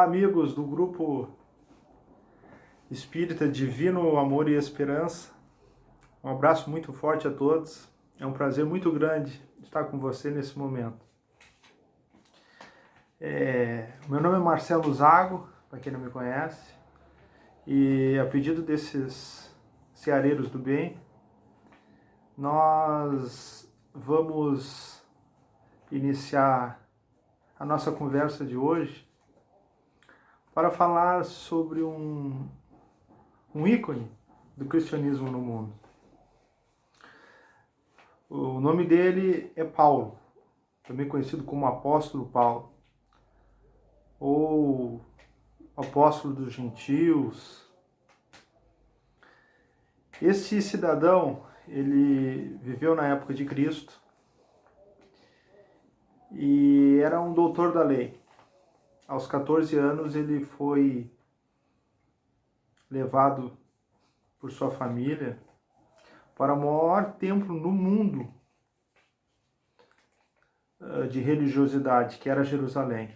amigos do grupo Espírita Divino Amor e Esperança. Um abraço muito forte a todos. É um prazer muito grande estar com você nesse momento. Meu nome é Marcelo Zago, para quem não me conhece, e a pedido desses ceareiros do bem, nós vamos iniciar a nossa conversa de hoje para falar sobre um ícone do cristianismo no mundo. O nome dele é Paulo, também conhecido como Apóstolo Paulo, ou Apóstolo dos Gentios. Este cidadão, ele viveu na época de Cristo e era um doutor da lei. Aos 14 anos ele foi levado por sua família para o maior templo no mundo de religiosidade, que era Jerusalém.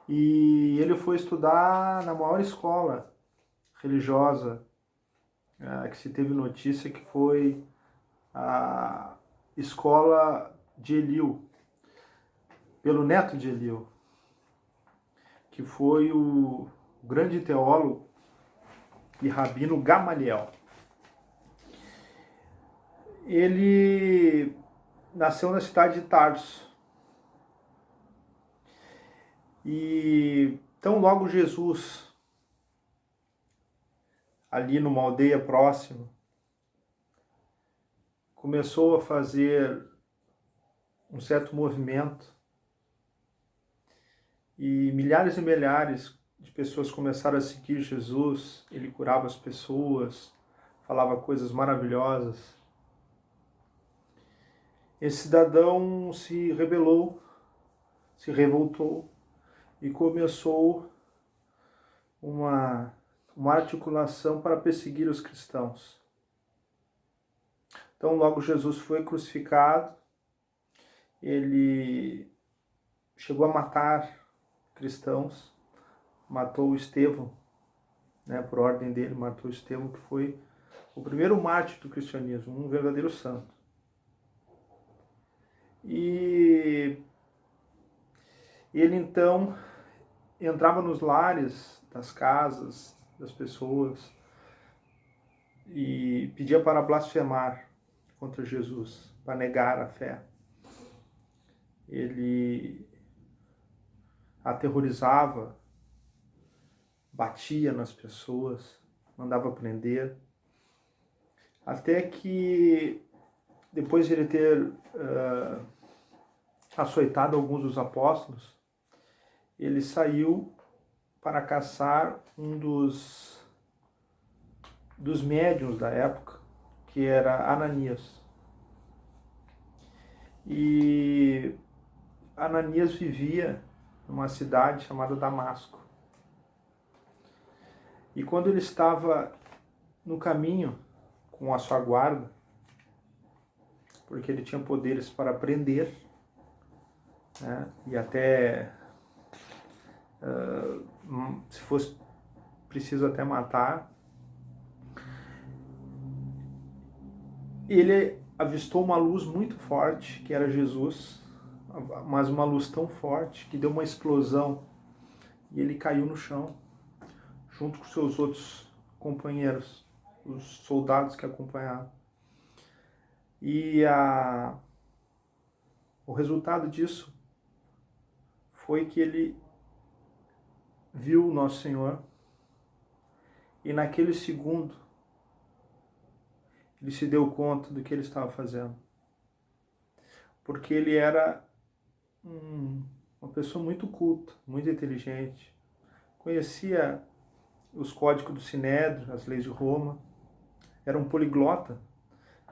E ele foi estudar na maior escola religiosa que se teve notícia, que foi a escola de Eliú, pelo neto de Eliú, que foi o grande teólogo e rabino Gamaliel. Ele nasceu na cidade de Tarso. E tão logo Jesus, ali numa aldeia próxima, começou a fazer um certo movimento e milhares de pessoas começaram a seguir Jesus. Ele curava as pessoas, falava coisas maravilhosas. Esse cidadão se rebelou, se revoltou e começou uma articulação para perseguir os cristãos. Então, logo Jesus foi crucificado, ele chegou a matar cristãos, matou Estevão, por ordem dele, matou Estevão, que foi o primeiro mártir do cristianismo, um verdadeiro santo. E ele então entrava nos lares, das casas, das pessoas e pedia para blasfemar contra Jesus, para negar a fé. Ele aterrorizava, batia nas pessoas, mandava prender, até que, depois de ele ter açoitado alguns dos apóstolos, ele saiu para caçar um dos médiuns da época, que era Ananias. E Ananias vivia numa cidade chamada Damasco. E quando ele estava no caminho com a sua guarda, porque ele tinha poderes para prender, e até, se fosse preciso, até matar, ele avistou uma luz muito forte, que era Jesus, mas uma luz tão forte que deu uma explosão e ele caiu no chão, junto com seus outros companheiros, os soldados que acompanhavam. E o resultado disso foi que ele viu o Nosso Senhor e naquele segundo ele se deu conta do que ele estava fazendo. Porque ele era uma pessoa muito culta, muito inteligente, conhecia os códigos do Sinédrio, as leis de Roma, era um poliglota.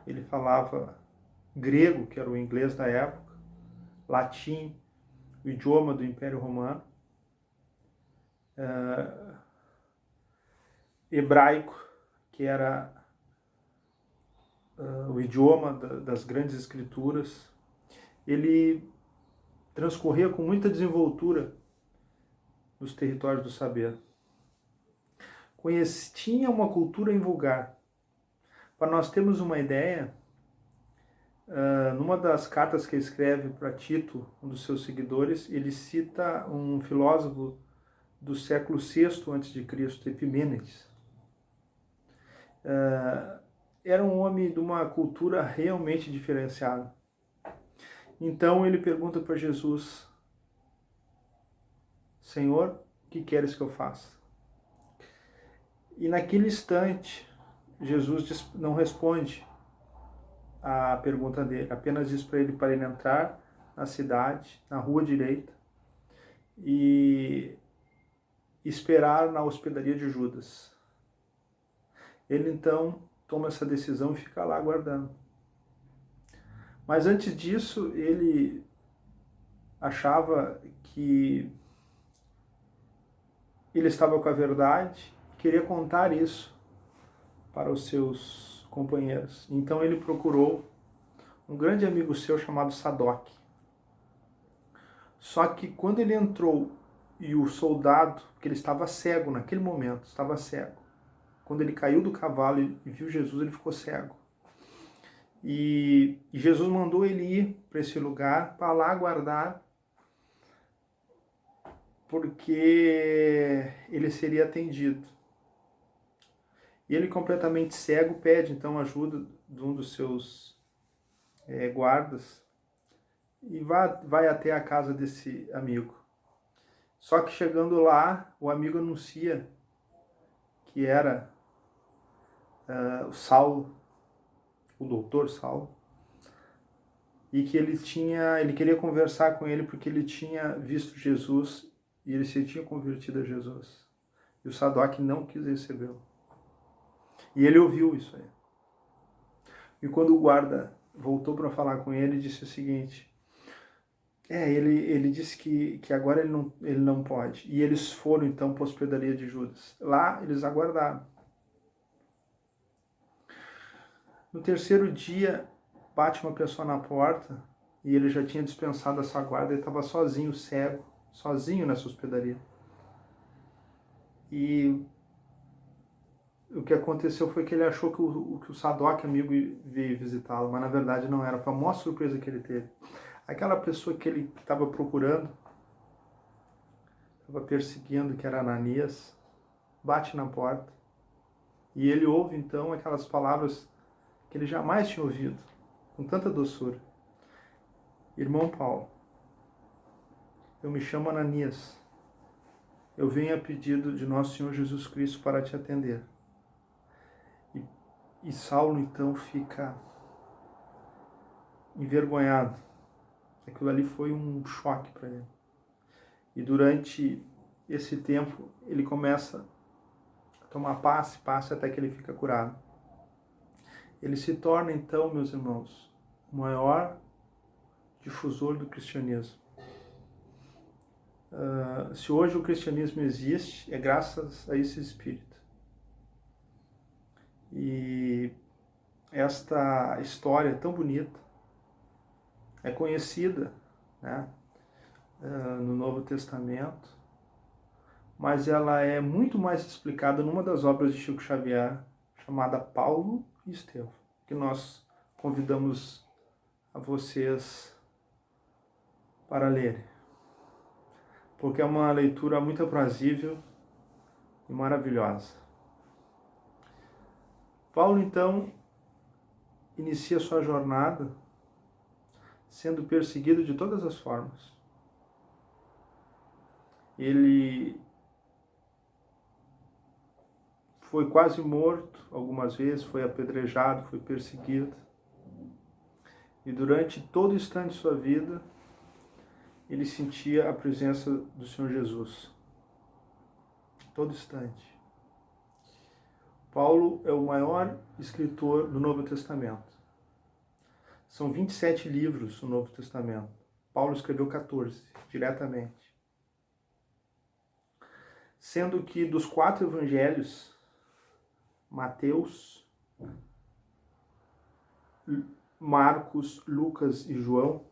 Ele falava grego, que era o inglês da época, latim, o idioma do Império Romano, hebraico, que era o idioma das grandes escrituras. Ele transcorria com muita desenvoltura dos territórios do saber. Tinha uma cultura invulgar. Para nós termos uma ideia, numa das cartas que ele escreve para Tito, um dos seus seguidores, ele cita um filósofo do século VI a.C., Epimênides. Era um homem de uma cultura realmente diferenciada. Então ele pergunta para Jesus: Senhor, o que queres que eu faça? E naquele instante, Jesus não responde a pergunta dele, apenas diz para ele entrar na cidade, na rua direita, e esperar na hospedaria de Judas. Ele então toma essa decisão e fica lá aguardando. Mas antes disso, ele achava que ele estava com a verdade e queria contar isso para os seus companheiros. Então ele procurou um grande amigo seu chamado Sadoc. Só que quando ele entrou e o soldado, porque ele estava cego naquele momento, estava cego. Quando ele caiu do cavalo e viu Jesus, ele ficou cego. E Jesus mandou ele ir para esse lugar, para lá aguardar, porque ele seria atendido. E ele, completamente cego, pede então ajuda de um dos seus guardas e vai até a casa desse amigo. Só que chegando lá, o amigo anuncia que era o Saulo, o doutor Saulo, e que ele queria conversar com ele porque ele tinha visto Jesus e ele se tinha convertido a Jesus. E o Sadoc não quis recebê-lo. E ele ouviu isso aí. E quando o guarda voltou para falar com ele, disse o seguinte: ele disse que agora ele não pode. E eles foram então para a hospedaria de Judas. Lá eles aguardaram. No terceiro dia, bate uma pessoa na porta e ele já tinha dispensado essa guarda, ele estava sozinho, cego, sozinho nessa hospedaria. E o que aconteceu foi que ele achou que o Sadoc, amigo, veio visitá-lo, mas na verdade não era. Foi a maior surpresa que ele teve. Aquela pessoa que ele estava procurando, estava perseguindo, que era Ananias, bate na porta e ele ouve então aquelas palavras que ele jamais tinha ouvido, com tanta doçura. Irmão Paulo, eu me chamo Ananias. Eu venho a pedido de nosso Senhor Jesus Cristo para te atender. E Saulo então fica envergonhado. Aquilo ali foi um choque para ele. E durante esse tempo ele começa a tomar passe até que ele fica curado. Ele se torna então, meus irmãos, o maior difusor do cristianismo. Se hoje o cristianismo existe, é graças a esse espírito. E esta história tão bonita é conhecida, né, no Novo Testamento, mas ela é muito mais explicada numa das obras de Chico Xavier, chamada Paulo e Estevão, que nós convidamos a vocês para lerem, porque é uma leitura muito aprazível e maravilhosa. Paulo, então, inicia sua jornada sendo perseguido de todas as formas. Ele foi quase morto algumas vezes, foi apedrejado, foi perseguido. E durante todo o instante de sua vida, ele sentia a presença do Senhor Jesus. Todo instante. Paulo é o maior escritor do Novo Testamento. São 27 livros no Novo Testamento. Paulo escreveu 14, diretamente. Sendo que dos 4 evangelhos, Mateus, Marcos, Lucas e João,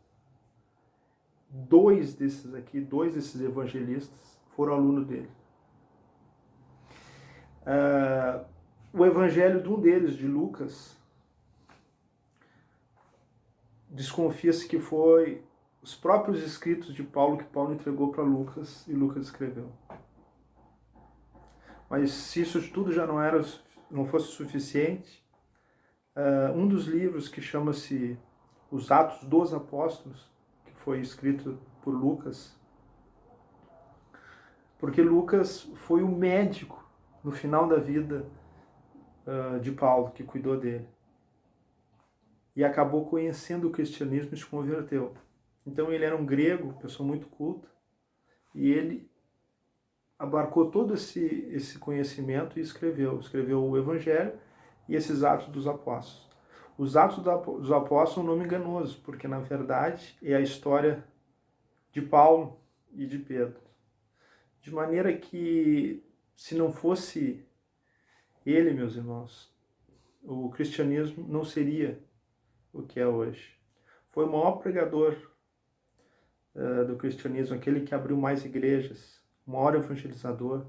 dois desses evangelistas foram aluno dele. O evangelho de um deles, de Lucas, desconfia-se que foi os próprios escritos de Paulo que Paulo entregou para Lucas e Lucas escreveu. Mas se isso tudo já não fosse suficiente, um dos livros que chama-se Os Atos dos Apóstolos, que foi escrito por Lucas, porque Lucas foi o médico no final da vida de Paulo, que cuidou dele. E acabou conhecendo o cristianismo e se converteu. Então ele era um grego, pessoa muito culta, e ele abarcou todo esse conhecimento e escreveu o Evangelho e esses Atos dos Apóstolos. Os Atos dos Apóstolos é um nome enganoso, porque na verdade é a história de Paulo e de Pedro. De maneira que, se não fosse ele, meus irmãos, o cristianismo não seria o que é hoje. Foi o maior pregador do cristianismo, aquele que abriu mais igrejas, o maior evangelizador.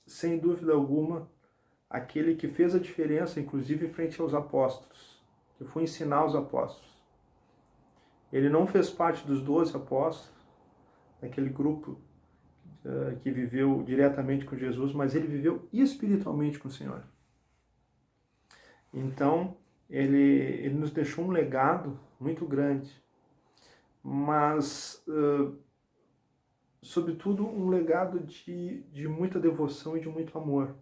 Sem dúvida alguma, aquele que fez a diferença, inclusive frente aos apóstolos, que foi ensinar os apóstolos. Ele não fez parte dos 12 apóstolos, daquele grupo que viveu diretamente com Jesus, mas ele viveu espiritualmente com o Senhor. Então, ele nos deixou um legado muito grande, mas, sobretudo, um legado de muita devoção e de muito amor.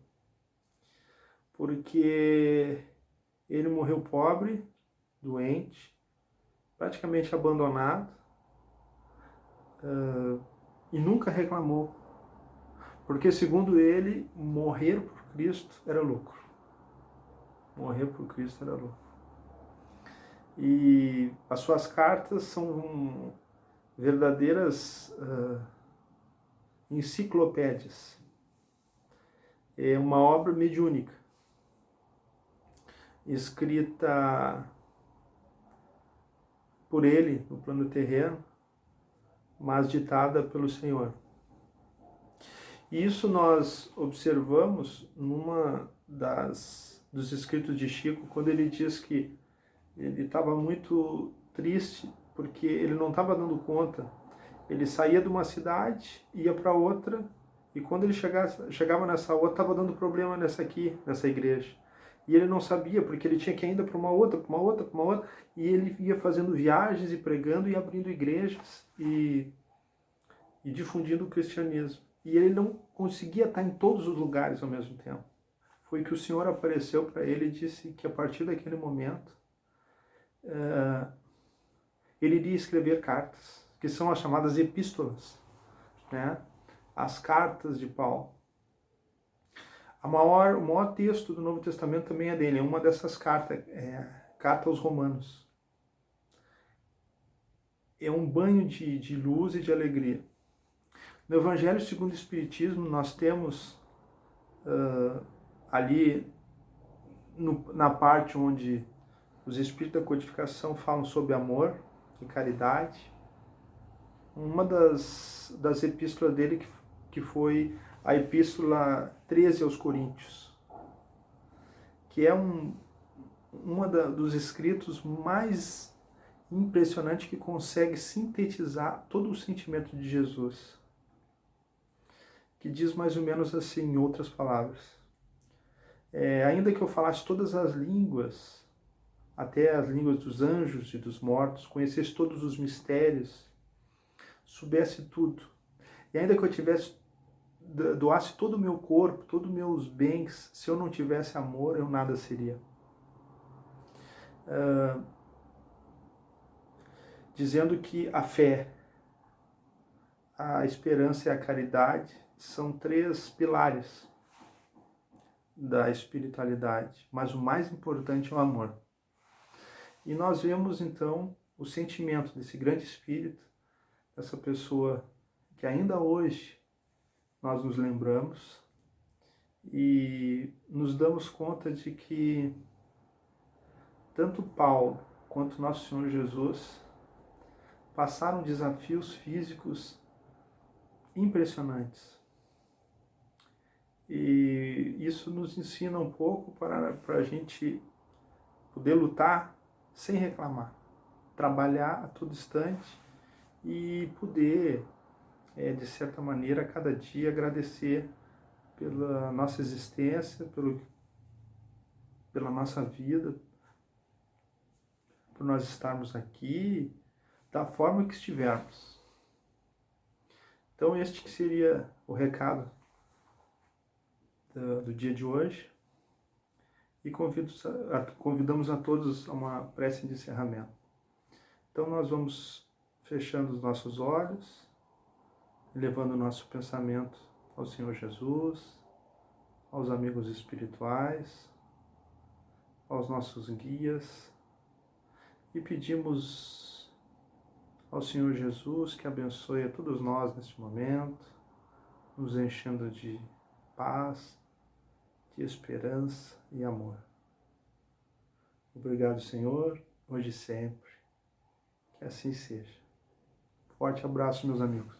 Porque ele morreu pobre, doente, praticamente abandonado, e nunca reclamou. Porque, segundo ele, morrer por Cristo era lucro. Morrer por Cristo era lucro. E as suas cartas são verdadeiras enciclopédias. É uma obra mediúnica, escrita por ele no plano terreno, mas ditada pelo Senhor. E isso nós observamos numa dos escritos de Chico, quando ele diz que ele estava muito triste porque ele não estava dando conta. Ele saía de uma cidade, ia para outra, e quando ele chegava nessa outra, estava dando problema nessa igreja. E ele não sabia, porque ele tinha que ir ainda para uma outra, e ele ia fazendo viagens e pregando e abrindo igrejas e difundindo o cristianismo. E ele não conseguia estar em todos os lugares ao mesmo tempo. Foi que o Senhor apareceu para ele e disse que a partir daquele momento ele iria escrever cartas, que são as chamadas epístolas, né? As cartas de Paulo. O maior texto do Novo Testamento também é dele, é uma dessas cartas, Carta aos Romanos. É um banho de luz e de alegria. No Evangelho segundo o Espiritismo, nós temos ali, na parte onde os Espíritos da Codificação falam sobre amor e caridade, uma das epístolas dele que foi a Epístola 13 aos Coríntios, que é dos escritos mais impressionantes que consegue sintetizar todo o sentimento de Jesus, que diz mais ou menos assim, em outras palavras: ainda que eu falasse todas as línguas, até as línguas dos anjos e dos mortos, conhecesse todos os mistérios, soubesse tudo, e ainda que eu doasse todo o meu corpo, todos os meus bens, se eu não tivesse amor, eu nada seria. Dizendo que a fé, a esperança e a caridade são 3 pilares da espiritualidade, mas o mais importante é o amor. E nós vemos então o sentimento desse grande espírito, dessa pessoa que ainda hoje nós nos lembramos e nos damos conta de que tanto Paulo quanto nosso Senhor Jesus passaram desafios físicos impressionantes. E isso nos ensina um pouco para a gente poder lutar sem reclamar, trabalhar a todo instante e poder, de certa maneira, a cada dia agradecer pela nossa existência, pela nossa vida, por nós estarmos aqui da forma que estivermos. Então este que seria o recado do dia de hoje e convidamos a todos a uma prece de encerramento. Então nós vamos fechando os nossos olhos, elevando o nosso pensamento ao Senhor Jesus, aos amigos espirituais, aos nossos guias, e pedimos ao Senhor Jesus que abençoe a todos nós neste momento, nos enchendo de paz, de esperança e amor. Obrigado, Senhor, hoje e sempre. Que assim seja. Forte abraço, meus amigos.